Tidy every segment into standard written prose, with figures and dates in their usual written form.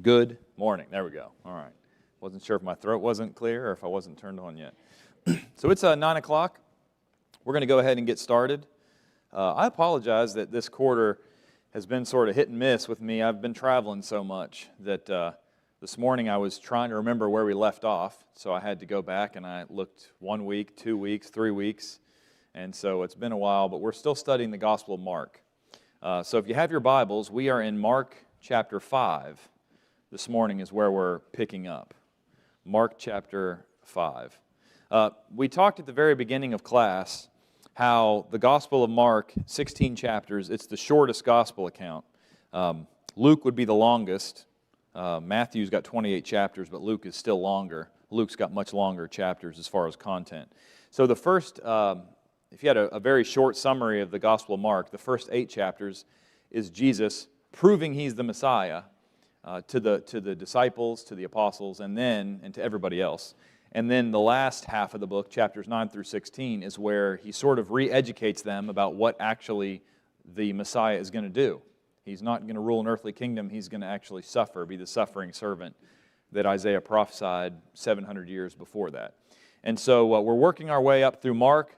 Good morning. There we go. All right. Wasn't sure if my throat wasn't clear or if I wasn't turned on yet. So it's 9 o'clock. We're going to go ahead and get started. I apologize that this quarter has been sort of hit and miss with me. I've been traveling so much that this morning I was trying to remember where we left off. So I had to go back and I looked 1 week, 2 weeks, 3 weeks. And so it's been a while, but we're still studying the Gospel of Mark. So if you have your Bibles, we are in Mark chapter 5. This morning is where we're picking up. Mark chapter 5. We talked at the very beginning of class how the Gospel of Mark, 16 chapters, it's the shortest Gospel account. Luke would be the longest. Matthew's got 28 chapters, but Luke is still longer. Luke's got much longer chapters as far as content. So the first, if you had a very short summary of the Gospel of Mark, the first 8 chapters is Jesus proving He's the Messiah, to the disciples, to the apostles, and to everybody else. And then the last half of the book, chapters 9 through 16, is where He sort of re-educates them about what actually the Messiah is going to do. He's not going to rule an earthly kingdom. He's going to actually suffer, be the suffering servant that Isaiah prophesied 700 years before that. And so we're working our way up through Mark.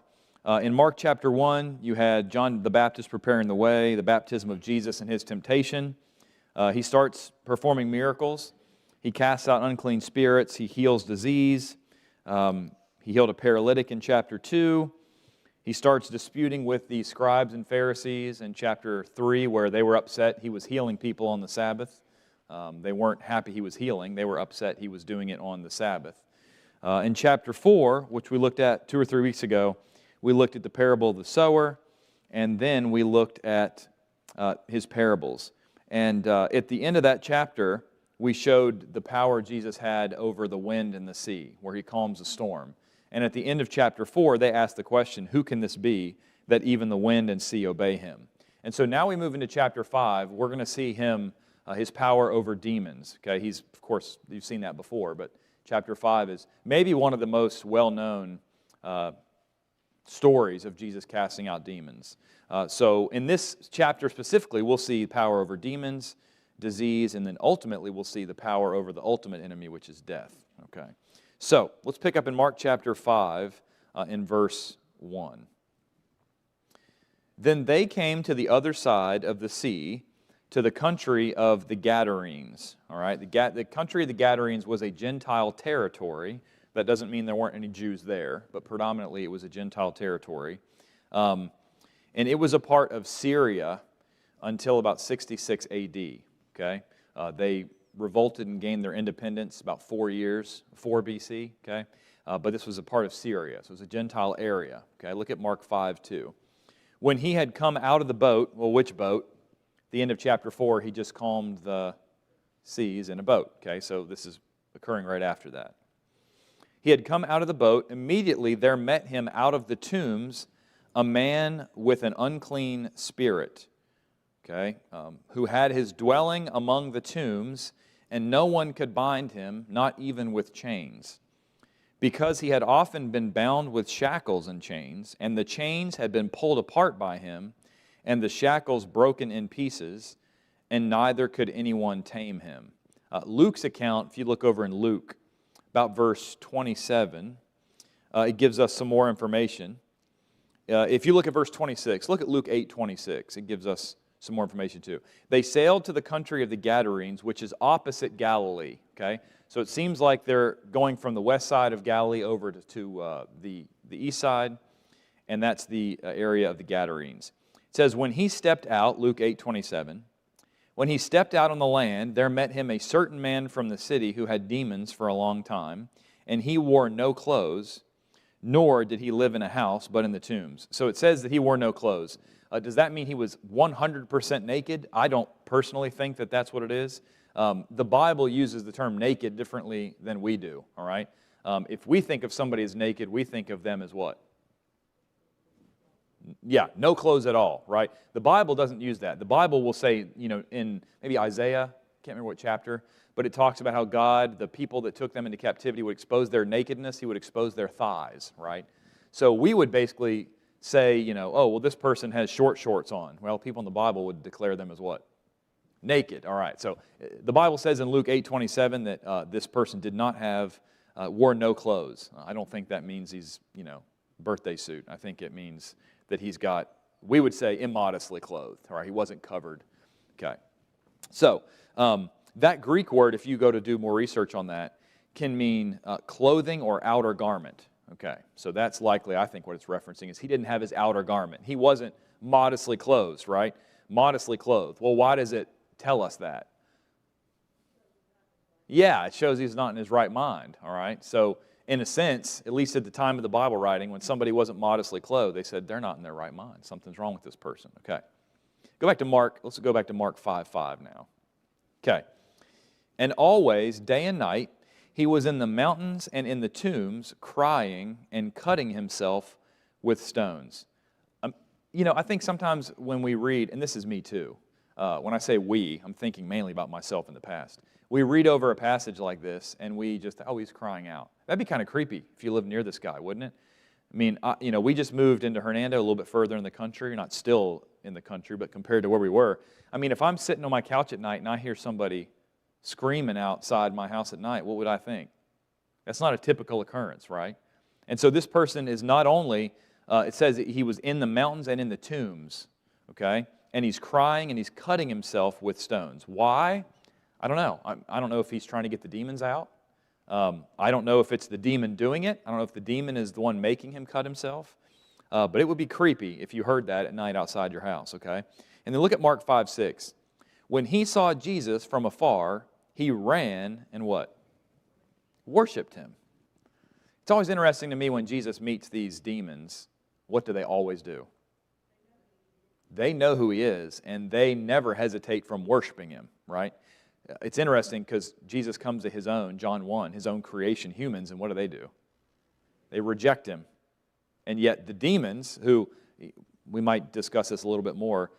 In Mark chapter 1, you had John the Baptist preparing the way, the baptism of Jesus and His temptation. He starts performing miracles. He casts out unclean spirits. He heals disease. He healed a paralytic in chapter 2. He starts disputing with the scribes and Pharisees in chapter 3, where they were upset He was healing people on the Sabbath. They weren't happy He was healing. They were upset He was doing it on the Sabbath. In chapter 4, which we looked at 2 or 3 weeks ago, we looked at the parable of the sower, and then we looked at His parables. And at the end of that chapter, we showed the power Jesus had over the wind and the sea, where He calms a storm. And at the end of chapter 4, they asked the question, who can this be that even the wind and sea obey Him? And so now we move into chapter 5. We're going to see Him, His power over demons. Okay, He's, of course, you've seen that before, but chapter 5 is maybe one of the most well-known stories of Jesus casting out demons. So in this chapter specifically, we'll see power over demons, disease, and then ultimately we'll see the power over the ultimate enemy, which is death. Okay. So let's pick up in Mark chapter 5 in verse 1. Then they came to the other side of the sea, to the country of the Gadarenes. All right. The country of the Gadarenes was a Gentile territory. That doesn't mean there weren't any Jews there, but predominantly it was a Gentile territory. And it was a part of Syria until about 66 A.D., okay? They revolted and gained their independence about 4 B.C., okay? But this was a part of Syria, so it was a Gentile area, okay? Look at Mark 5:2. When He had come out of the boat, well, which boat? The end of chapter 4, He just calmed the seas in a boat, okay? So this is occurring right after that. He had come out of the boat. Immediately there met Him out of the tombs a man with an unclean spirit, okay, who had his dwelling among the tombs, and no one could bind him, not even with chains, because he had often been bound with shackles and chains, and the chains had been pulled apart by him, and the shackles broken in pieces, and neither could anyone tame him. Luke's account, if you look over in Luke, about verse 27, it gives us some more information. If you look at verse 26, look at Luke 8:26. It gives us some more information too. They sailed to the country of the Gadarenes, which is opposite Galilee. Okay, so it seems like they're going from the west side of Galilee over to the east side, and that's the area of the Gadarenes. It says, when He stepped out, Luke 8:27, when He stepped out on the land, there met Him a certain man from the city who had demons for a long time, and he wore no clothes, nor did he live in a house, but in the tombs. So it says that he wore no clothes. Does that mean he was 100% naked? I don't personally think that that's what it is. The Bible uses the term naked differently than we do, all right? If we think of somebody as naked, we think of them as what? Yeah, no clothes at all, right? The Bible doesn't use that. The Bible will say, in maybe Isaiah, can't remember what chapter, but it talks about how God, the people that took them into captivity, would expose their nakedness. He would expose their thighs, right? So we would basically say, oh, well, this person has short shorts on. Well, people in the Bible would declare them as what? Naked, all right. So the Bible says in Luke 8:27 that this person did not have, wore no clothes. I don't think that means he's, birthday suit. I think it means that he's got, we would say, immodestly clothed, all right? He wasn't covered, okay? So that Greek word, if you go to do more research on that, can mean clothing or outer garment, okay? So that's likely, I think, what it's referencing is he didn't have his outer garment. He wasn't modestly clothed, right? Modestly clothed. Well, why does it tell us that? Yeah, it shows he's not in his right mind, all right? So in a sense, at least at the time of the Bible writing, when somebody wasn't modestly clothed, they said they're not in their right mind. Something's wrong with this person, okay? Go back to Mark. Let's go back to Mark 5:5 now. Okay. And always, day and night, he was in the mountains and in the tombs, crying and cutting himself with stones. I think sometimes when we read, and this is me too, when I say we, I'm thinking mainly about myself in the past. We read over a passage like this, and we just, oh, he's crying out. That'd be kind of creepy if you lived near this guy, wouldn't it? I mean, we just moved into Hernando, a little bit further in the country, not still in the country, but compared to where we were. I mean, if I'm sitting on my couch at night and I hear somebody screaming outside my house at night, what would I think? That's not a typical occurrence, right? And so this person is not only, it says that he was in the mountains and in the tombs, okay? And he's crying and he's cutting himself with stones. Why? I don't know. I don't know if he's trying to get the demons out. I don't know if it's the demon doing it. I don't know if the demon is the one making him cut himself. But it would be creepy if you heard that at night outside your house, okay? And then look at Mark 5:6. When he saw Jesus from afar, he ran and what? Worshipped him. It's always interesting to me when Jesus meets these demons, what do they always do? They know who he is, and they never hesitate from worshiping him, right? It's interesting because Jesus comes to his own, John 1, his own creation, humans, and what do? They reject him. And yet the demons, who, we might discuss this a little bit more,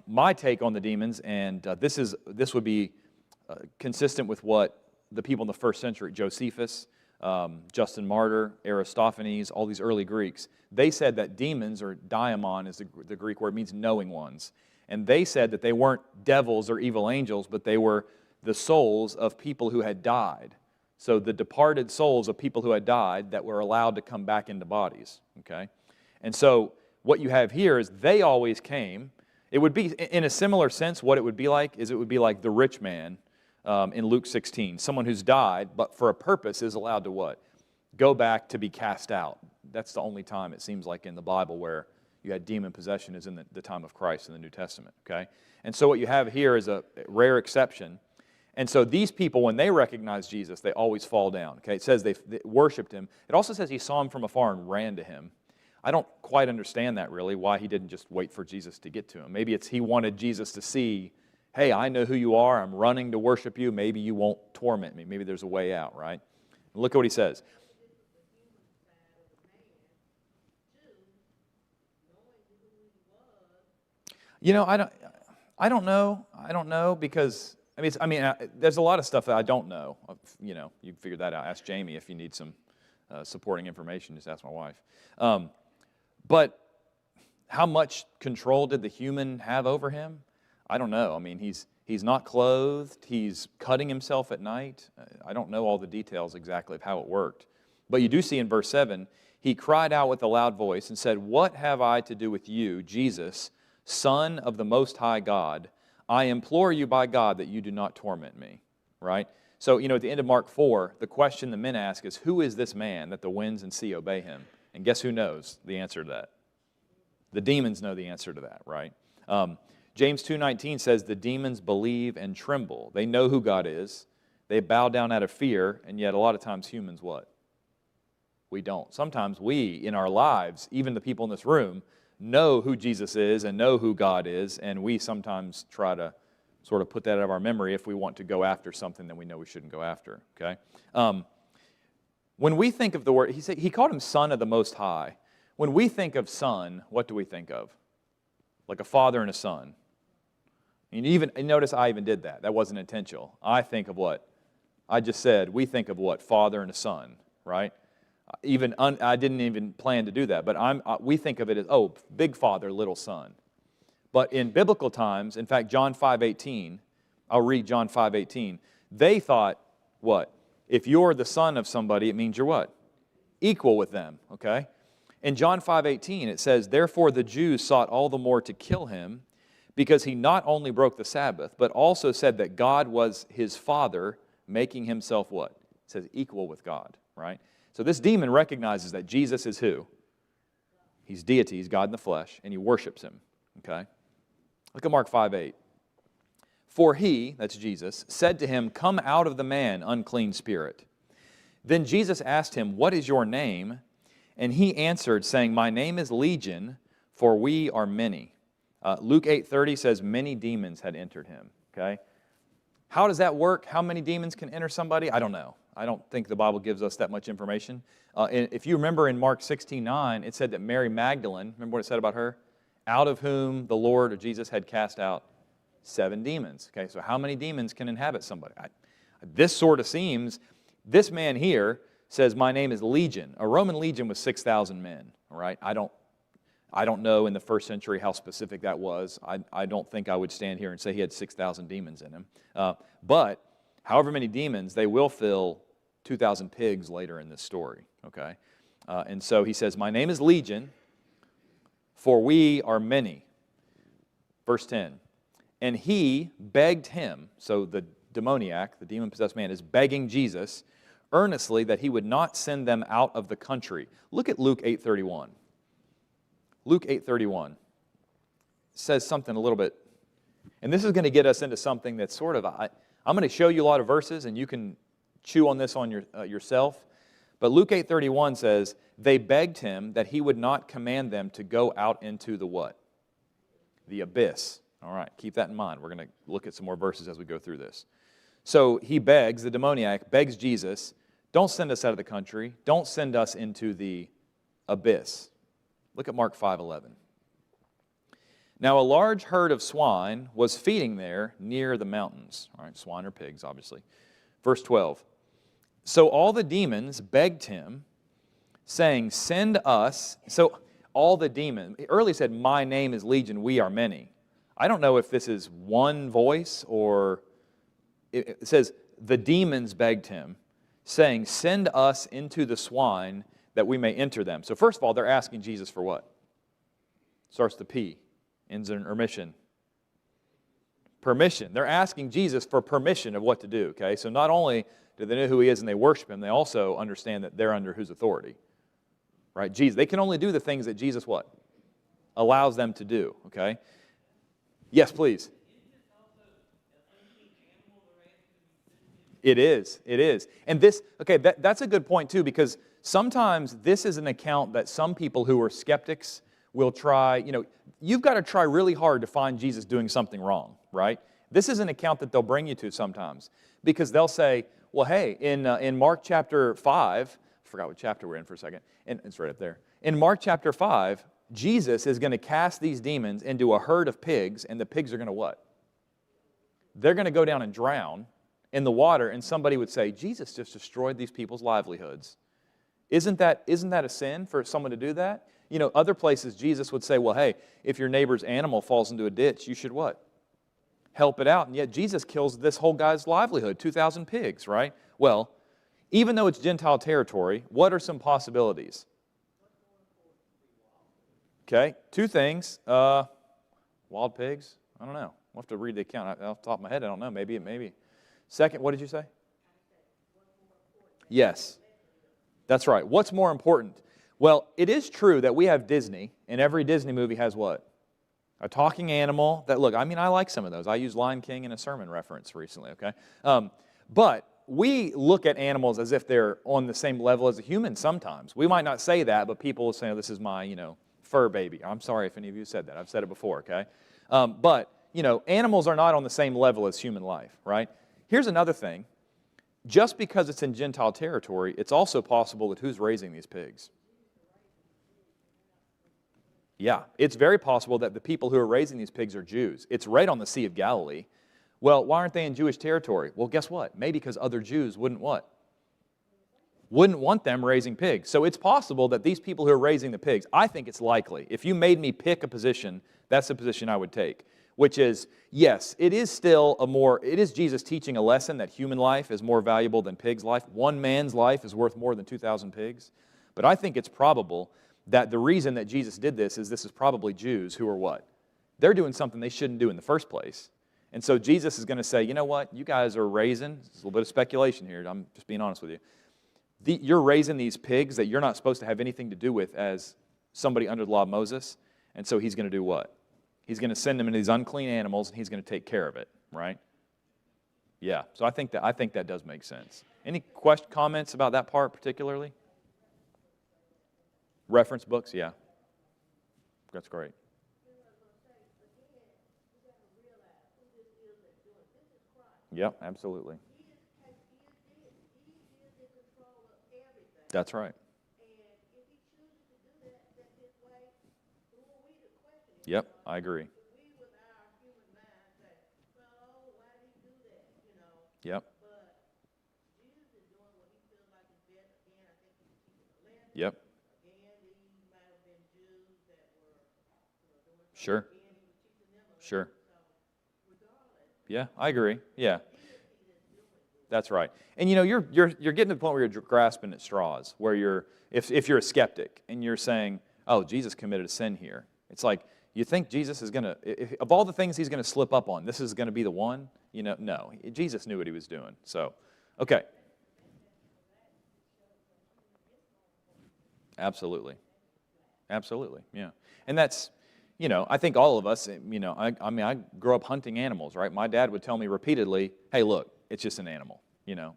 my take on the demons, and this would be consistent with what the people in the first century, Josephus, Justin Martyr, Aristophanes, all these early Greeks, they said that demons, or daimon is the Greek word, means knowing ones. And they said that they weren't devils or evil angels, but they were the souls of people who had died. So the departed souls of people who had died that were allowed to come back into bodies, okay? And so what you have here is they always came. It would be, in a similar sense, what it would be like is it would be like the rich man in Luke 16. Someone who's died, but for a purpose is allowed to what? Go back to be cast out. That's the only time it seems like in the Bible where you had demon possession is in the time of Christ in the New Testament, okay? And so what you have here is a rare exception. And so these people, when they recognize Jesus, they always fall down, okay? It says they worshipped him. It also says he saw him from afar and ran to him. I don't quite understand that really, why he didn't just wait for Jesus to get to him. Maybe it's he wanted Jesus to see, hey, I know who you are. I'm running to worship you. Maybe you won't torment me. Maybe there's a way out, right? And look at what he says. I don't know because there's a lot of stuff that I don't know. You can figure that out. Ask Jamie if you need some supporting information. Just ask my wife. But how much control did the human have over him? I don't know. I mean, he's not clothed. He's cutting himself at night. I don't know all the details exactly of how it worked. But you do see in verse 7, he cried out with a loud voice and said, "What have I to do with you, Jesus, Son of the Most High God? I implore you by God that you do not torment me." Right? So, at the end of Mark 4, the question the men ask is, who is this man that the winds and sea obey him? And guess who knows the answer to that? The demons know the answer to that, right? James 2:19 says the demons believe and tremble. They know who God is. They bow down out of fear, and yet a lot of times humans what? We don't. Sometimes we, in our lives, even the people in this room, know who Jesus is and know who God is, and we sometimes try to sort of put that out of our memory if we want to go after something that we know we shouldn't go after, okay? When we think of the word, he called him Son of the Most High. When we think of son, what do we think of? Like a father and a son. And notice I even did that. That wasn't intentional. I think of what? I just said, we think of what? Father and a son, right? I didn't even plan to do that, but we think of it as, big father, little son. But in biblical times, in fact, John 5:18, I'll read John 5:18. They thought, what? If you're the son of somebody, it means you're what? Equal with them, okay? In John 5:18, it says, therefore the Jews sought all the more to kill him, because he not only broke the Sabbath, but also said that God was his Father, making himself what? It says equal with God, right? So this demon recognizes that Jesus is who? He's deity, he's God in the flesh, and he worships him, okay? Look at Mark 5:8. For he, that's Jesus, said to him, come out of the man, unclean spirit. Then Jesus asked him, what is your name? And he answered, saying, my name is Legion, for we are many. Luke 8:30 says, many demons had entered him, okay? How does that work? How many demons can enter somebody? I don't know. I don't think the Bible gives us that much information. If you remember in Mark 16:9, it said that Mary Magdalene, remember what it said about her? Out of whom the Lord or Jesus had cast out 7 demons. Okay, so how many demons can inhabit somebody? This sort of seems, this man here says, my name is Legion. A Roman legion was 6,000 men, all right? I don't know in the first century how specific that was. I don't think I would stand here and say he had 6,000 demons in him. But however many demons, they will fill 2,000 pigs later in this story, okay? And so he says, my name is Legion, for we are many. Verse 10. And he begged him, so the demoniac, the demon-possessed man, is begging Jesus earnestly that he would not send them out of the country. Look at Luke 8:31. Luke 8:31 says something a little bit, and this is going to get us into something that's sort of, I'm going to show you a lot of verses, and you can chew on this on yourself. But Luke 8:31 says, they begged him that he would not command them to go out into the what? The abyss. All right, keep that in mind. We're going to look at some more verses as we go through this. So he begs, the demoniac begs Jesus, don't send us out of the country. Don't send us into the abyss. Look at Mark 5:11. Now a large herd of swine was feeding there near the mountains. All right, swine or pigs, obviously. Verse 12. So all the demons begged him, saying, send us. So all the demons, earlier said, my name is Legion, we are many. I don't know if this is one voice or it says the demons begged him, saying, send us into the swine that we may enter them. So first of all, they're asking Jesus for what? Starts with P, ends in permission. Permission. They're asking Jesus for permission of what to do, okay? So not only do they know who he is and they worship him, they also understand that they're under whose authority, right? Jesus. They can only do the things that Jesus what? Allows them to do, okay? Yes, please. It is. It is. And this, okay, that's a good point too, because sometimes this is an account that some people who are skeptics will try, you've got to try really hard to find Jesus doing something wrong, right? This is an account that they'll bring you to sometimes, because they'll say, well, hey, in Mark chapter 5, I forgot what chapter we're in for a second, and it's right up there. In Mark chapter 5, Jesus is going to cast these demons into a herd of pigs, and the pigs are going to what? They're going to go down and drown in the water, and somebody would say, Jesus just destroyed these people's livelihoods. Isn't that a sin for someone to do that? Other places Jesus would say, well, hey, if your neighbor's animal falls into a ditch, you should what? Help it out. And yet Jesus kills this whole guy's livelihood, 2,000 pigs, right? Well, even though it's Gentile territory, what are some possibilities? Okay, 2 things. Wild pigs? I don't know. We'll have to read the account. Off the top of my head, I don't know. Maybe. Second, what did you say? Yes, that's right. What's more important? Well, it is true that we have Disney, and every Disney movie has what? A talking animal that, look, I like some of those. I used Lion King in a sermon reference recently, okay? But we look at animals as if they're on the same level as a human sometimes. We might not say that, but people will say, oh, this is my, fur baby. I'm sorry if any of you said that. I've said it before, okay? But, animals are not on the same level as human life, right? Here's another thing. Just because it's in Gentile territory, it's also possible that who's raising these pigs? Yeah, it's very possible that the people who are raising these pigs are Jews. It's right on the Sea of Galilee. Well, why aren't they in Jewish territory? Well, guess what? Maybe because other Jews wouldn't what? Wouldn't want them raising pigs. So it's possible that these people who are raising the pigs, I think it's likely. If you made me pick a position, that's the position I would take. which is, yes, it is Jesus teaching a lesson that human life is more valuable than pig's life. One man's life is worth more than 2,000 pigs. But I think it's probable that the reason that Jesus did this is probably Jews who are what? They're doing something they shouldn't do in the first place. And so Jesus is going to say, you know what, you guys are raising, it's a little bit of speculation here, I'm just being honest with you. You're raising these pigs that you're not supposed to have anything to do with as somebody under the law of Moses. And so he's going to do what? He's going to send them into these unclean animals, and he's going to take care of it, right? Yeah, so I think that does make sense. Any comments about that part particularly? Reference books, yeah. That's great. Yep, absolutely. That's right. Yep, I agree. Yep. Yep. Sure. Sure. Yeah, I agree. Yeah. That's right. And you know, you're getting to the point where you're grasping at straws, where if you're a skeptic and you're saying, "Oh, Jesus committed a sin here." It's like, you think Jesus is going to, of all the things he's going to slip up on, this is going to be the one? You know, no. Jesus knew what he was doing. So, okay. Absolutely. Absolutely, yeah. And that's, you know, I think all of us, you know, I mean, I grew up hunting animals, right? My dad would tell me repeatedly, hey, look, it's just an animal. You know,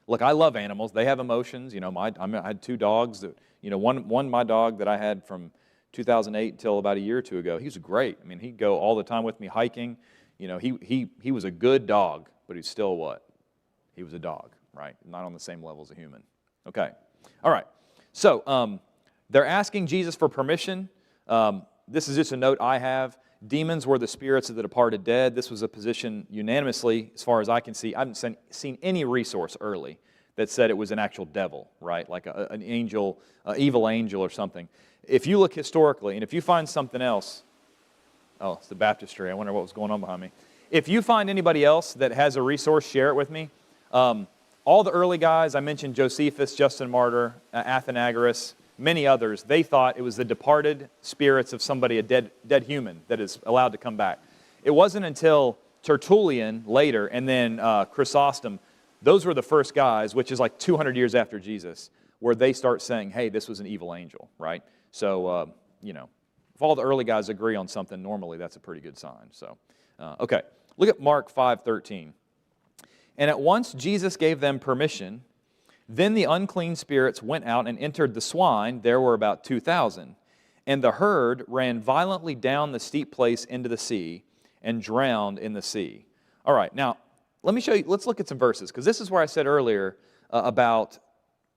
look, I love animals. They have emotions. You know, I had 2 dogs that, you know, one my dog that I had from 2008 until about a year or 2 ago, he was great. I mean, he'd go all the time with me hiking. You know, he was a good dog, but he's still what? He was a dog, right? Not on the same level as a human. Okay. All right. So they're asking Jesus for permission. This is just a note I have. Demons were the spirits of the departed dead. This was a position unanimously, as far as I can see. I haven't seen any resource early that said it was an actual devil, right? Like an angel, evil angel or something. If you look historically, and if you find something else, oh, it's the baptistry. I wonder what was going on behind me. If you find anybody else that has a resource, share it with me. All the early guys, I mentioned Josephus, Justin Martyr, Athenagoras, many others, they thought it was the departed spirits of somebody, a dead human, that is allowed to come back. It wasn't until Tertullian later, and then Chrysostom, those were the first guys, which is like 200 years after Jesus, where they start saying, hey, this was an evil angel, right? So, you know, if all the early guys agree on something, normally that's a pretty good sign. So, okay, look at Mark 5:13. And at once Jesus gave them permission. Then the unclean spirits went out and entered the swine. There were about 2,000. And the herd ran violently down the steep place into the sea and drowned in the sea. All right, now, let me show you, let's look at some verses, because this is where I said earlier about,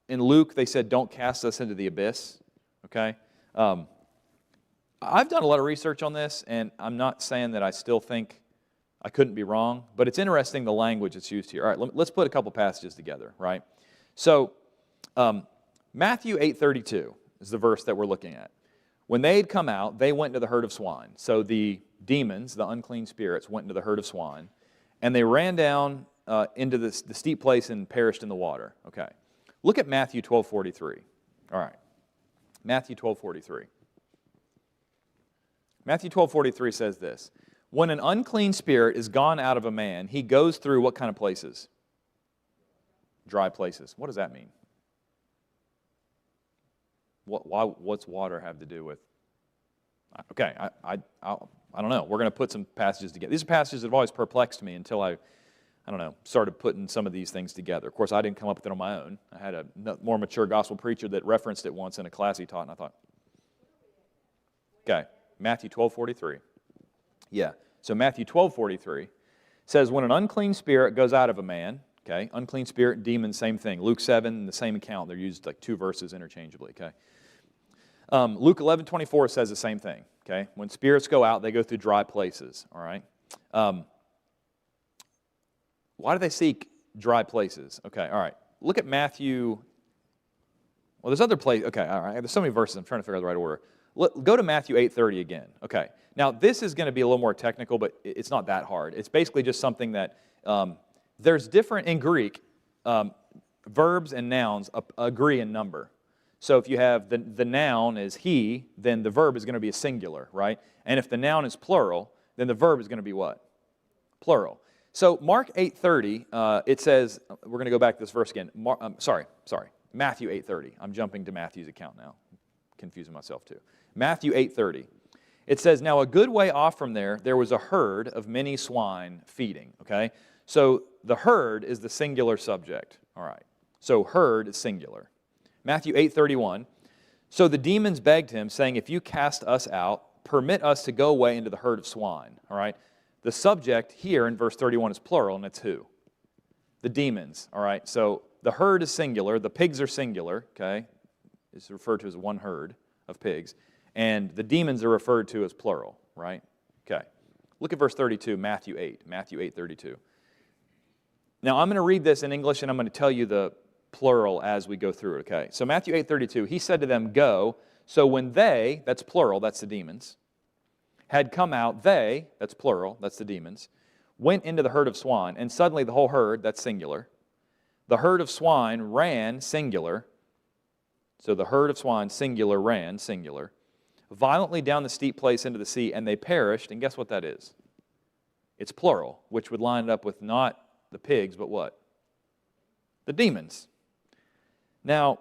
in Luke, they said, don't cast us into the abyss, okay? I've done a lot of research on this, and I'm not saying that I still think I couldn't be wrong, but it's interesting the language that's used here. All right, let's put a couple passages together, right? So, Matthew 8:32 is the verse that we're looking at. When they had come out, they went into the herd of swine. So the demons, the unclean spirits, went into the herd of swine, and they ran down into the steep place and perished in the water. Okay. Look at Matthew 12:43. All right. Matthew 12:43. Matthew 12:43 says this. When an unclean spirit is gone out of a man, he goes through what kind of places? Dry places. What does that mean? What's water have to do with? Okay, I don't know. We're going to put some passages together. These are passages that have always perplexed me until I don't know, started putting some of these things together. Of course, I didn't come up with it on my own. I had a more mature gospel preacher that referenced it once in a class he taught, and I thought, okay, Matthew 12:43. Yeah, so Matthew 12:43 says, when an unclean spirit goes out of a man, okay, unclean spirit, demon, same thing. Luke 7, the same account. They're used like 2 verses interchangeably, okay? Luke 11:24 says the same thing, okay? When spirits go out, they go through dry places, all right? Why do they seek dry places? Okay, all right. Look at Matthew. Well, there's other places. Okay, all right. There's so many verses. I'm trying to figure out the right order. Go to Matthew 8:30 again. Okay. Now, this is going to be a little more technical, but it's not that hard. It's basically just something that there's different, in Greek, verbs and nouns agree in number. So if you have the noun is he, then the verb is going to be a singular, right? And if the noun is plural, then the verb is going to be what? Plural. So Mark 8:30, it says, we're going to go back to this verse again. Matthew 8:30. I'm jumping to Matthew's account now. Confusing myself too. Matthew 8:30. It says, now a good way off from there was a herd of many swine feeding. Okay? So the herd is the singular subject. All right. So herd is singular. Matthew 8:31. So the demons begged him, saying, if you cast us out, permit us to go away into the herd of swine. All right? The subject here in verse 31 is plural, and it's who? The demons. All right? So the herd is singular. The pigs are singular. Okay? It's referred to as one herd of pigs. And the demons are referred to as plural, right? Okay. Look at verse 32, Matthew 8. Matthew 8:32. Now, I'm going to read this in English, and I'm going to tell you the plural as we go through it, okay? So Matthew 8:32, he said to them, go. So when they, that's plural, that's the demons, had come out, they, that's plural, that's the demons, went into the herd of swine, and suddenly the whole herd, that's singular, the herd of swine ran, singular, so the herd of swine, singular, ran, singular, violently down the steep place into the sea, and they perished, and guess what that is? It's plural, which would line it up with not the pigs, but what? The demons. Now,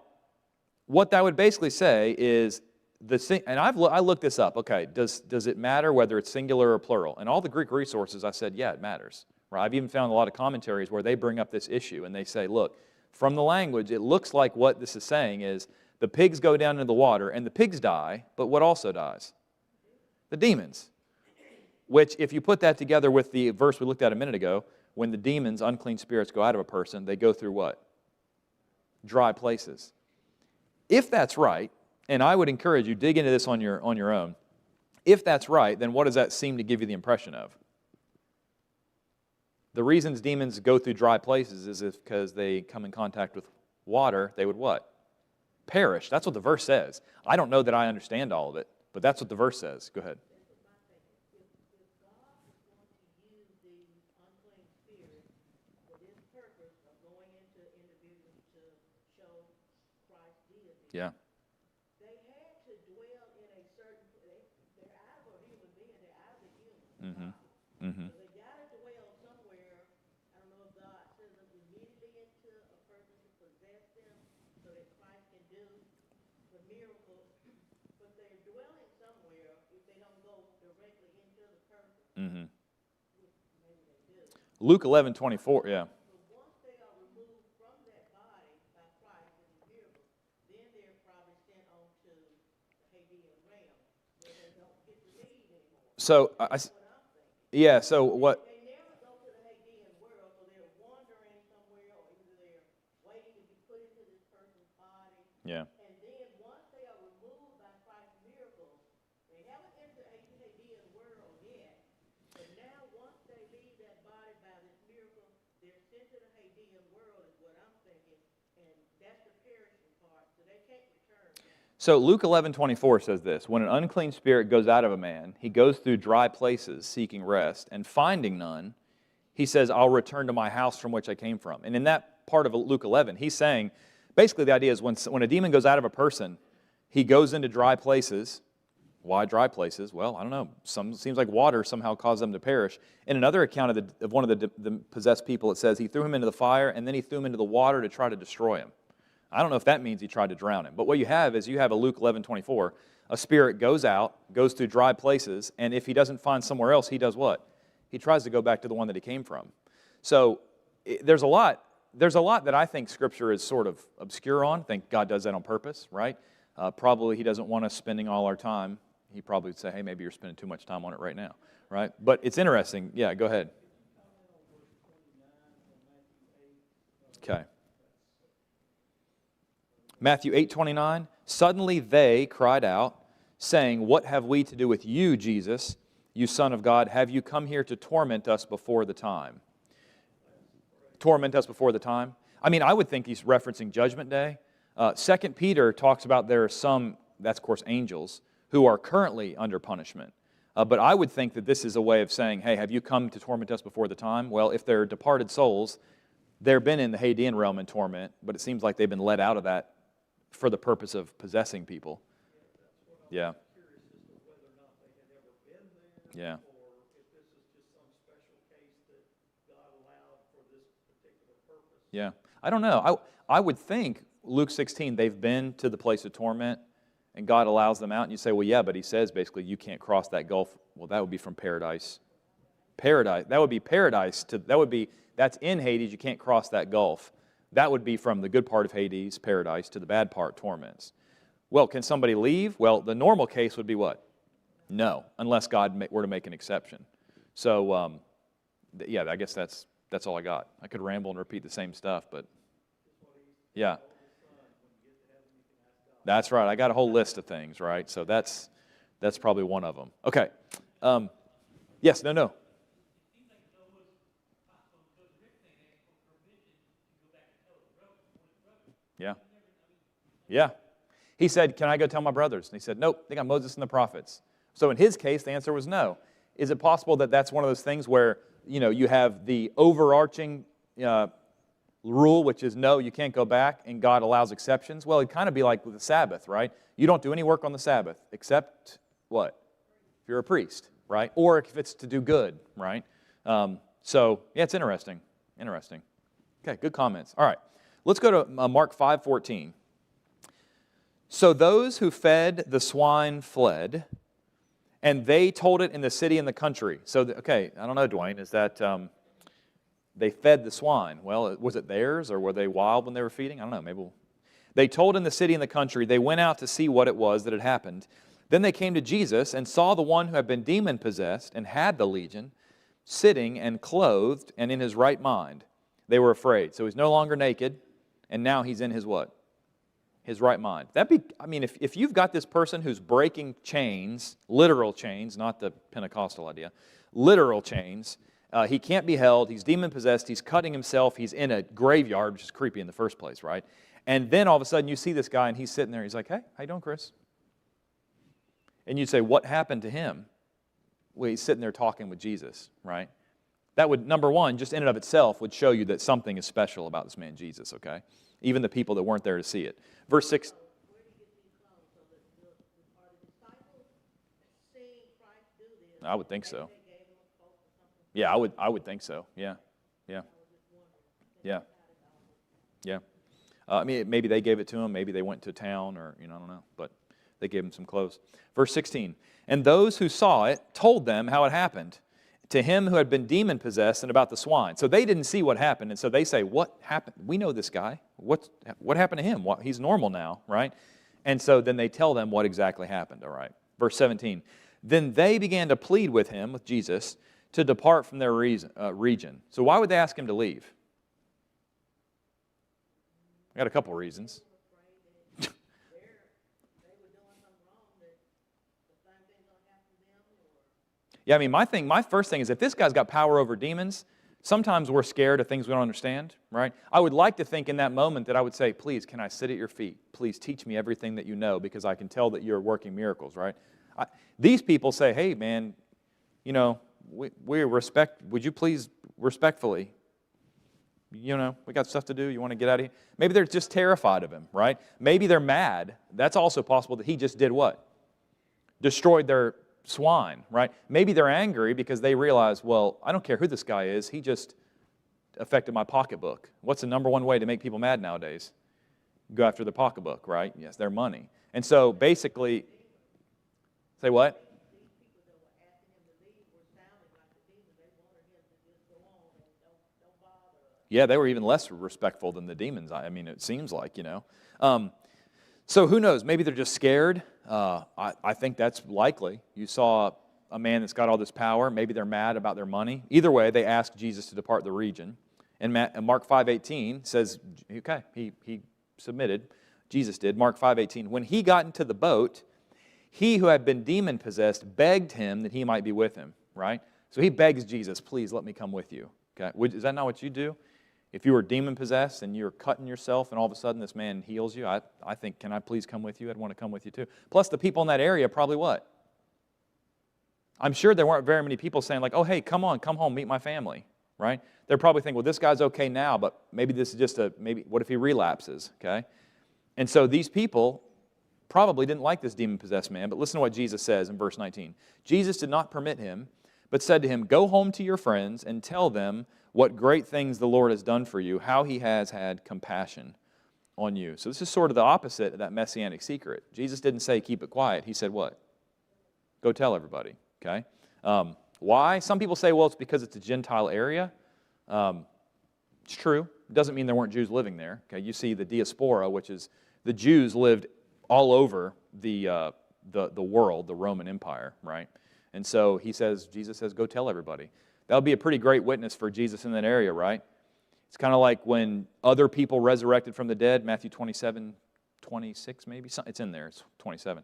what that would basically say is, and I looked this up, okay, does it matter whether it's singular or plural? And all the Greek resources, I said, yeah, it matters. Right? I've even found a lot of commentaries where they bring up this issue, and they say, look, from the language, it looks like what this is saying is, the pigs go down into the water, and the pigs die, but what also dies? The demons. Which, if you put that together with the verse we looked at a minute ago, when the demons, unclean spirits, go out of a person, they go through what? Dry places. If that's right, and I would encourage you, dig into this on your own, if that's right, then what does that seem to give you the impression of? The reasons demons go through dry places is because they come in contact with water, they would what? Perish. That's what the verse says. I don't know that I understand all of it, but that's what the verse says. Go ahead. Yeah. They had to dwell in a certain place. They're out of a human being. They're out of the human. Mm-hmm. So they got to dwell somewhere. I don't know if God sends them immediately into a person to possess them so that Christ can do the miracle. But they're dwelling somewhere if they don't go directly into the person. Mm-hmm. Maybe they do. Luke 11:24, yeah. So, yeah, so what? They never go to the Hadean world, so they're wandering somewhere, or either they're waiting to be put into this person's body. Yeah. And then once they are removed by Christ's miracles, they haven't entered the Hadean world yet, but now once they leave that body by this miracle, they're sent to the Hadean world, is what I'm thinking, and that's the perishing part, so they can't return. So Luke 11:24 says this, when an unclean spirit goes out of a man, he goes through dry places seeking rest, and finding none, he says, I'll return to my house from which I came from. And in that part of Luke 11, he's saying, basically the idea is when a demon goes out of a person, he goes into dry places. Why dry places? Well, I don't know. Seems like water somehow caused them to perish. In another account of one of the possessed people, it says he threw him into the fire, and then he threw him into the water to try to destroy him. I don't know if that means he tried to drown him. But what you have is you have a Luke 11:24. A spirit goes out, goes through dry places, and if he doesn't find somewhere else, he does what? He tries to go back to the one that he came from. So there's a lot that I think Scripture is sort of obscure on. I think God does that on purpose, right? Probably he doesn't want us spending all our time. He probably would say, hey, maybe you're spending too much time on it right now, right? But it's interesting. Yeah, go ahead. Okay. Matthew 8:29, suddenly they cried out, saying, what have we to do with you, Jesus, you Son of God? Have you come here to torment us before the time? Torment us before the time? I mean, I would think he's referencing Judgment Day. 2 Peter talks about there are some, that's of course angels, who are currently under punishment. But I would think that this is a way of saying, hey, have you come to torment us before the time? Well, if they're departed souls, they've been in the Hadean realm in torment, but it seems like they've been let out of that for the purpose of possessing people. Yeah. Yeah. Yeah. I don't know. I would think Luke 16, they've been to the place of torment, and God allows them out, and you say, well, yeah, but he says basically you can't cross that gulf. Well, that would be from paradise. Paradise. That would be paradise. That's in Hades. You can't cross that gulf. That would be from the good part of Hades, paradise, to the bad part, torments. Well, can somebody leave? Well, the normal case would be what? No, unless God were to make an exception. So, yeah, I guess that's all I got. I could ramble and repeat the same stuff, but yeah. That's right. I got a whole list of things, right? So that's probably one of them. Okay. Yes, no. Yeah. Yeah. He said, can I go tell my brothers? And he said, nope, they got Moses and the prophets. So in his case, the answer was no. Is it possible that that's one of those things where, you have the overarching rule, which is no, you can't go back, and God allows exceptions? Well, it'd kind of be like with the Sabbath, right? You don't do any work on the Sabbath, except what? If you're a priest, right? Or if it's to do good, right? So, yeah, it's interesting. Interesting. Okay, good comments. All right, let's go to Mark 5:14. So those who fed the swine fled, and they told it in the city and the country. So, okay, I don't know, Dwayne, is that they fed the swine? Well, was it theirs, or were they wild when they were feeding? I don't know, maybe They told in the city and the country. They went out to see what it was that had happened. Then they came to Jesus and saw the one who had been demon-possessed and had the legion, sitting and clothed and in his right mind. They were afraid. So he's no longer naked, and now he's in his what? His right mind. If you've got this person who's breaking chains, literal chains, not the Pentecostal idea, literal chains, he can't be held, he's demon-possessed, he's cutting himself, he's in a graveyard, which is creepy in the first place, right? And then all of a sudden you see this guy and he's sitting there, he's like, hey, how you doing, Chris? And you'd say, what happened to him? Well, he's sitting there talking with Jesus, right? That would, number one, just in and of itself, would show you that something is special about this man Jesus, okay? Even the people that weren't there to see it. Verse 6. I would think so. Yeah, I would think so. Yeah. Maybe they gave it to him. Maybe they went to town, or I don't know. But they gave him some clothes. Verse 16. And those who saw it told them how it happened to him who had been demon-possessed and about the swine. So they didn't see what happened, and so they say, what happened? We know this guy. What happened to him? He's normal now, right? And so then they tell them what exactly happened, all right? Verse 17. Then they began to plead with him, with Jesus, to depart from their region. So why would they ask him to leave? I got a couple reasons. Yeah, my first thing is if this guy's got power over demons, sometimes we're scared of things we don't understand, right? I would like to think in that moment that I would say, please, can I sit at your feet? Please teach me everything that you know, because I can tell that you're working miracles, right? These people say, hey, man, we respect, would you please respectfully, we got stuff to do, you want to get out of here? Maybe they're just terrified of him, right? Maybe they're mad. That's also possible that he just did what? Destroyed their swine, right? Maybe they're angry because they realize, well, I don't care who this guy is, he just affected my pocketbook. What's the number one way to make people mad nowadays? Go after the pocketbook, right? Yes, their money. And so basically, say what? Yeah, they were even less respectful than the demons. It seems like, So who knows? Maybe they're just scared. I think that's likely. You saw a man that's got all this power. Maybe they're mad about their money. Either way, they asked Jesus to depart the region. And Mark 5:18 says, okay, he submitted. Jesus did. Mark 5:18. When he got into the boat, he who had been demon-possessed begged him that he might be with him, right? So he begs Jesus, please let me come with you. Okay? Is that not what you do? If you were demon-possessed and you're cutting yourself and all of a sudden this man heals you, I think, can I please come with you? I'd want to come with you too. Plus, the people in that area probably what? I'm sure there weren't very many people saying like, oh, hey, come on, come home, meet my family, right? They're probably thinking, well, this guy's okay now, but maybe this is just what if he relapses, okay? And so these people probably didn't like this demon-possessed man, but listen to what Jesus says in verse 19. Jesus did not permit him, but said to him, go home to your friends and tell them what great things the Lord has done for you, how he has had compassion on you. So this is sort of the opposite of that messianic secret. Jesus didn't say keep it quiet. He said what? Go tell everybody, okay? Why? Some people say, well, it's because it's a Gentile area. It's true. It doesn't mean there weren't Jews living there. Okay, you see the diaspora, which is the Jews lived all over the world, the Roman Empire, right? And so Jesus says, go tell everybody. That would be a pretty great witness for Jesus in that area, right? It's kind of like when other people resurrected from the dead, Matthew 27, 26 maybe? It's in there, it's 27.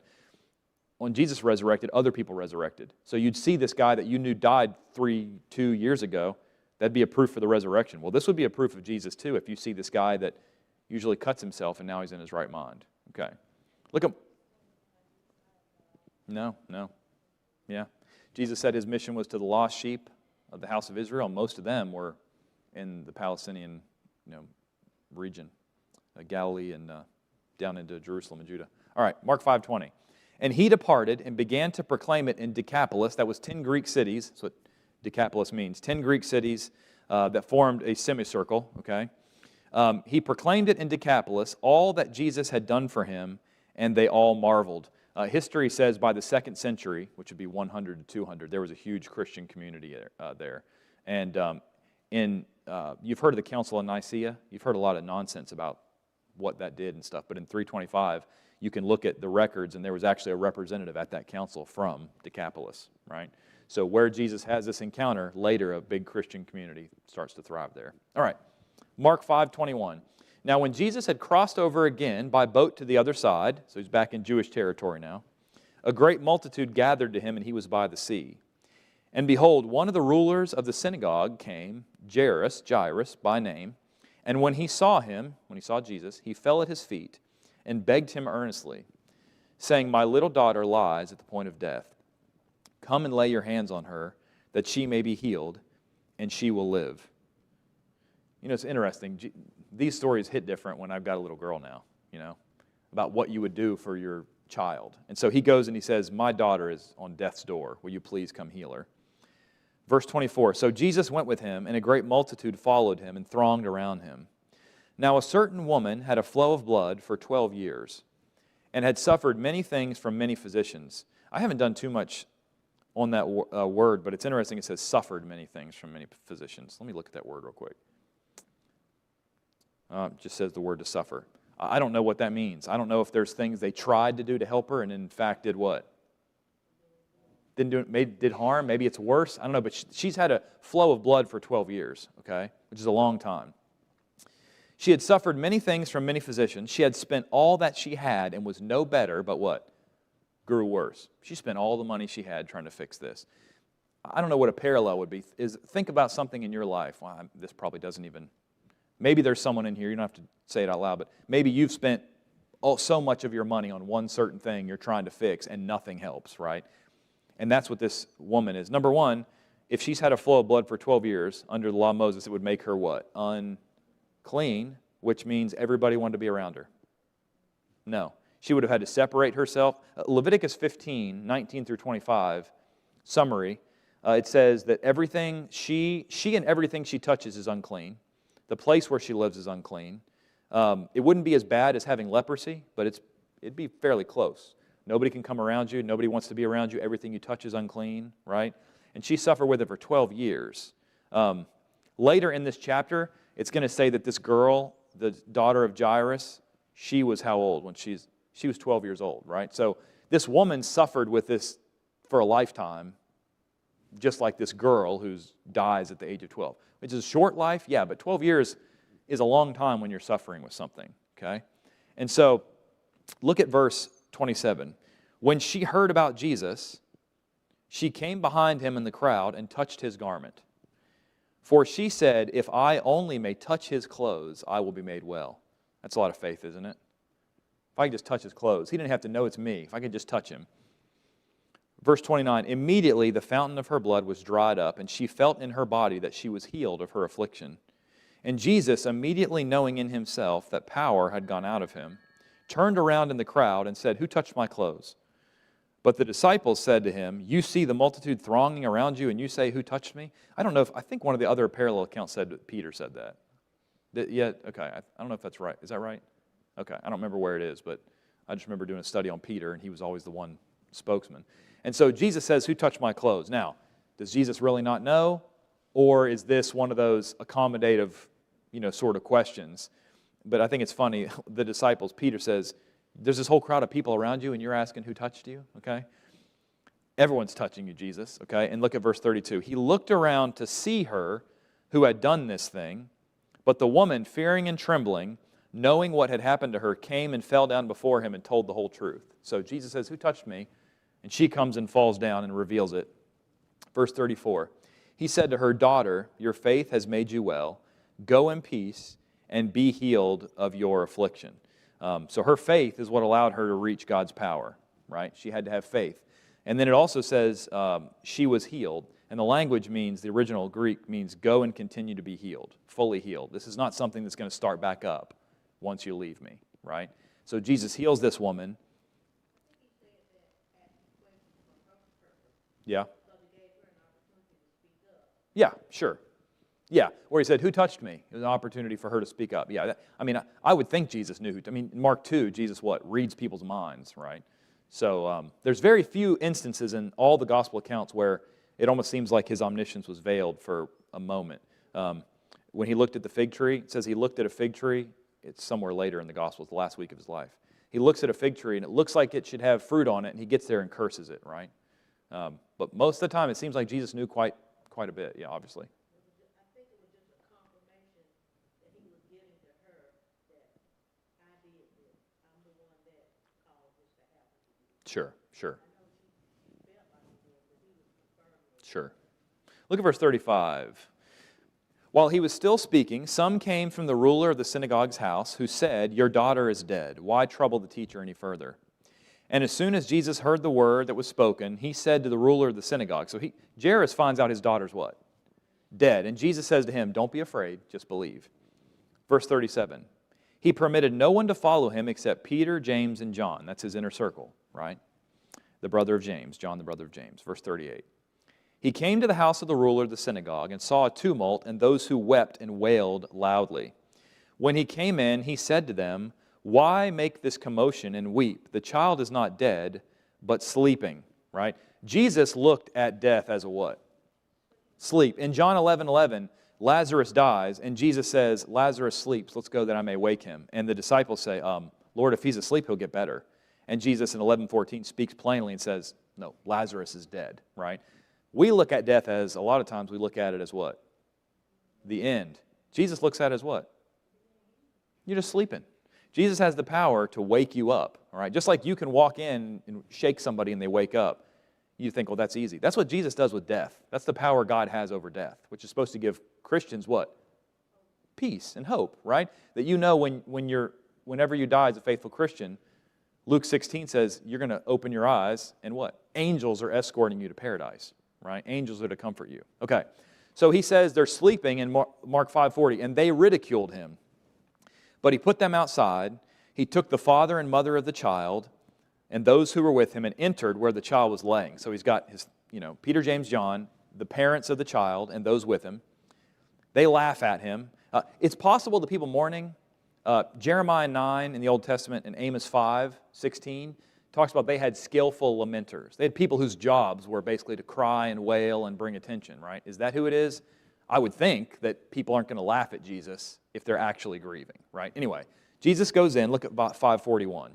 When Jesus resurrected, other people resurrected. So you'd see this guy that you knew died 2 years ago. That'd be a proof for the resurrection. Well, this would be a proof of Jesus too if you see this guy that usually cuts himself and now he's in his right mind. Okay. Look at... No. Yeah. Jesus said his mission was to the lost sheep of the house of Israel. Most of them were in the Palestinian region, Galilee and down into Jerusalem and Judah. All right, Mark 5:20. And he departed and began to proclaim it in Decapolis. That was 10 Greek cities. That's what Decapolis means. 10 Greek cities that formed a semicircle, okay? He proclaimed it in Decapolis, all that Jesus had done for him, and they all marveled. History says by the 2nd century, which would be 100 to 200, there was a huge Christian community there. And you've heard of the Council of Nicaea. You've heard a lot of nonsense about what that did and stuff. But in 325, you can look at the records, and there was actually a representative at that council from Decapolis, right? So where Jesus has this encounter, later a big Christian community starts to thrive there. All right, Mark 5:21. Now when Jesus had crossed over again by boat to the other side, so he's back in Jewish territory now, a great multitude gathered to him, and he was by the sea. And behold, one of the rulers of the synagogue came, Jairus by name, and when he saw Jesus, he fell at his feet and begged him earnestly, saying, my little daughter lies at the point of death. Come and lay your hands on her, that she may be healed, and she will live. You know, it's interesting. These stories hit different when I've got a little girl now, about what you would do for your child. And so he goes and he says, my daughter is on death's door. Will you please come heal her? Verse 24, so Jesus went with him, and a great multitude followed him and thronged around him. Now a certain woman had a flow of blood for 12 years, and had suffered many things from many physicians. I haven't done too much on that word, but it's interesting. It says suffered many things from many physicians. Let me look at that word real quick. It just says the word to suffer. I don't know what that means. I don't know if there's things they tried to do to help her and in fact did what? Did harm. Maybe it's worse. I don't know, but she's had a flow of blood for 12 years, okay, which is a long time. She had suffered many things from many physicians. She had spent all that she had and was no better, but what? Grew worse. She spent all the money she had trying to fix this. I don't know what a parallel would be. Think about something in your life. Well, this probably doesn't even... Maybe there's someone in here, you don't have to say it out loud, but maybe you've spent so much of your money on one certain thing you're trying to fix and nothing helps, right? And that's what this woman is. Number one, if she's had a flow of blood for 12 years, under the law of Moses, it would make her what? Unclean, which means everybody wanted to be around her. No. She would have had to separate herself. Leviticus 15, 19 through 25, summary, it says that everything, she and everything she touches is unclean. The place where she lives is unclean. It wouldn't be as bad as having leprosy, but it'd be fairly close. Nobody can come around you. Nobody wants to be around you. Everything you touch is unclean, right? And she suffered with it for 12 years. Later in this chapter, it's going to say that this girl, the daughter of Jairus, she was how old when she was 12 years old, right? So this woman suffered with this for a lifetime, just like this girl who dies at the age of 12. Which is a short life, yeah, but 12 years is a long time when you're suffering with something, okay? And so, look at verse 27. When she heard about Jesus, she came behind him in the crowd and touched his garment. For she said, if I only may touch his clothes, I will be made well. That's a lot of faith, isn't it? If I could just touch his clothes. He didn't have to know it's me. If I could just touch him. Verse 29, immediately the fountain of her blood was dried up, and she felt in her body that she was healed of her affliction. And Jesus, immediately knowing in himself that power had gone out of him, turned around in the crowd and said, who touched my clothes? But the disciples said to him, you see the multitude thronging around you, and you say, who touched me? I think one of the other parallel accounts said that Peter said that. Yeah, okay, I don't know if that's right. Is that right? Okay, I don't remember where it is, but I just remember doing a study on Peter, and he was always the one spokesman. And so Jesus says, who touched my clothes? Now, does Jesus really not know? Or is this one of those accommodative, sort of questions? But I think it's funny, the disciples, Peter says, there's this whole crowd of people around you, and you're asking who touched you, okay? Everyone's touching you, Jesus, okay? And look at verse 32. He looked around to see her who had done this thing, but the woman, fearing and trembling, knowing what had happened to her, came and fell down before him and told the whole truth. So Jesus says, who touched me? And she comes and falls down and reveals it. Verse 34, he said to her, daughter, your faith has made you well. Go in peace and be healed of your affliction. So her faith is what allowed her to reach God's power, right? She had to have faith. And then it also says she was healed. And the language means, the original Greek means go and continue to be healed, fully healed. This is not something that's going to start back up once you leave me, right? So Jesus heals this woman. Yeah. Yeah, sure. Yeah, where he said, who touched me? It was an opportunity for her to speak up. Yeah, I would think Jesus knew. In Mark 2, Jesus what? Reads people's minds, right? So there's very few instances in all the gospel accounts where it almost seems like his omniscience was veiled for a moment. When he looked at the fig tree, it says he looked at a fig tree. It's somewhere later in the Gospels, the last week of his life. He looks at a fig tree, and it looks like it should have fruit on it, and he gets there and curses it, right? But most of the time, it seems like Jesus knew quite a bit, yeah, obviously. I think it was just a confirmation that he was giving to her that I did this. I'm the one that caused this to happen. Sure. I know she felt like it was, but he was confirming it. Sure. Look at verse 35. While he was still speaking, some came from the ruler of the synagogue's house who said, your daughter is dead. Why trouble the teacher any further? And as soon as Jesus heard the word that was spoken, he said to the ruler of the synagogue. So Jairus finds out his daughter's what? Dead. And Jesus says to him, don't be afraid, just believe. Verse 37. He permitted no one to follow him except Peter, James, and John. That's his inner circle, right? The brother of James, John the brother of James. Verse 38. He came to the house of the ruler of the synagogue and saw a tumult and those who wept and wailed loudly. When he came in, he said to them, why make this commotion and weep? The child is not dead, but sleeping, right? Jesus looked at death as a what? Sleep. In John 11:11, Lazarus dies, and Jesus says, Lazarus sleeps, let's go that I may wake him. And the disciples say, Lord, if he's asleep, he'll get better. And Jesus in 11:14 speaks plainly and says, no, Lazarus is dead, right? We look at death as, a lot of times we look at it as what? The end. Jesus looks at it as what? You're just sleeping. Jesus has the power to wake you up, all right? Just like you can walk in and shake somebody and they wake up. You think, well, that's easy. That's what Jesus does with death. That's the power God has over death, which is supposed to give Christians what? Peace and hope, right? That you know whenever you die as a faithful Christian, Luke 16 says you're going to open your eyes and what? Angels are escorting you to paradise, right? Angels are to comfort you. Okay, so he says they're sleeping in Mark 5:40, and they ridiculed him. But he put them outside. He took the father and mother of the child and those who were with him and entered where the child was laying. So he's got his, Peter, James, John, the parents of the child and those with him. They laugh at him. It's possible the people mourning, Jeremiah 9 in the Old Testament and Amos 5:16 talks about they had skillful lamenters. They had people whose jobs were basically to cry and wail and bring attention, right? Is that who it is? I would think that people aren't going to laugh at Jesus if they're actually grieving, right? Anyway, Jesus goes in, look at 5:41.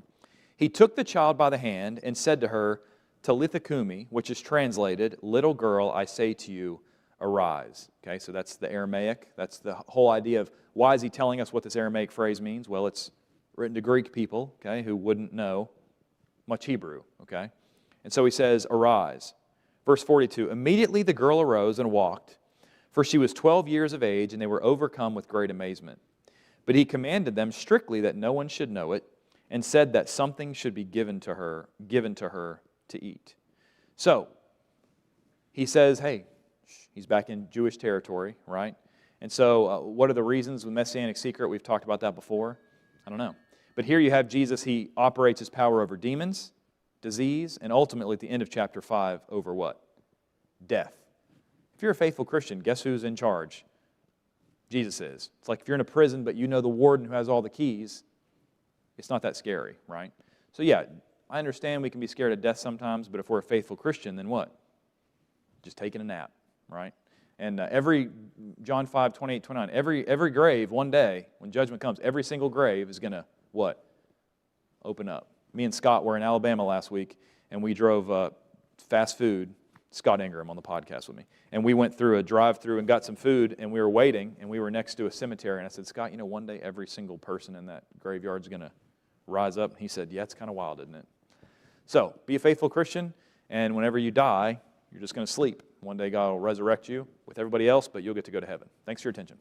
He took the child by the hand and said to her, Talitha kumi, which is translated, little girl, I say to you, arise. Okay, so that's the Aramaic. That's the whole idea of why is he telling us what this Aramaic phrase means? Well, it's written to Greek people, okay, who wouldn't know much Hebrew, okay? And so he says, arise. Verse 42, immediately the girl arose and walked. For she was 12 years of age, and they were overcome with great amazement. But he commanded them strictly that no one should know it, and said that something should be given to her to eat. So, he says, hey, he's back in Jewish territory, right? And so, what are the reasons with Messianic secret? We've talked about that before. I don't know. But here you have Jesus, he operates his power over demons, disease, and ultimately at the end of chapter 5, over what? Death. If you're a faithful Christian, guess who's in charge? Jesus is. It's like if you're in a prison, but you know the warden who has all the keys, it's not that scary, right? So yeah, I understand we can be scared of death sometimes, but if we're a faithful Christian, then what? Just taking a nap, right? And every, John 5, 28, 29, every grave, one day, when judgment comes, every single grave is going to, what? Open up. Me and Scott were in Alabama last week, and we drove fast food, Scott Ingram on the podcast with me, and we went through a drive-through and got some food, and we were waiting, and we were next to a cemetery, and I said, Scott, you know, one day every single person in that graveyard is going to rise up. And he said, yeah, it's kind of wild, isn't it? So, be a faithful Christian, and whenever you die, you're just going to sleep. One day God will resurrect you with everybody else, but you'll get to go to heaven. Thanks for your attention.